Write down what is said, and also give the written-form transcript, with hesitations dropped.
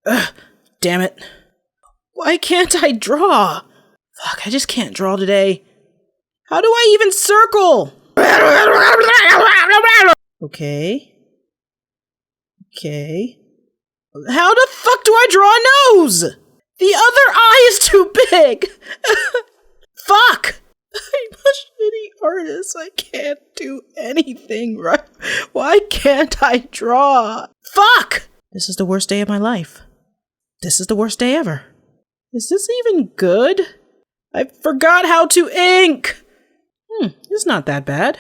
Ugh, damn it. Why can't I draw? Fuck, I just can't draw today. How do I even circle? Okay. Okay. How the fuck do I draw a nose? The other eye is too big. Fuck. I'm a shitty artist. I can't do anything right. Why can't I draw? Fuck! This is the worst day of my life. This is the worst day ever. Is this even good? I forgot how to ink! It's not that bad.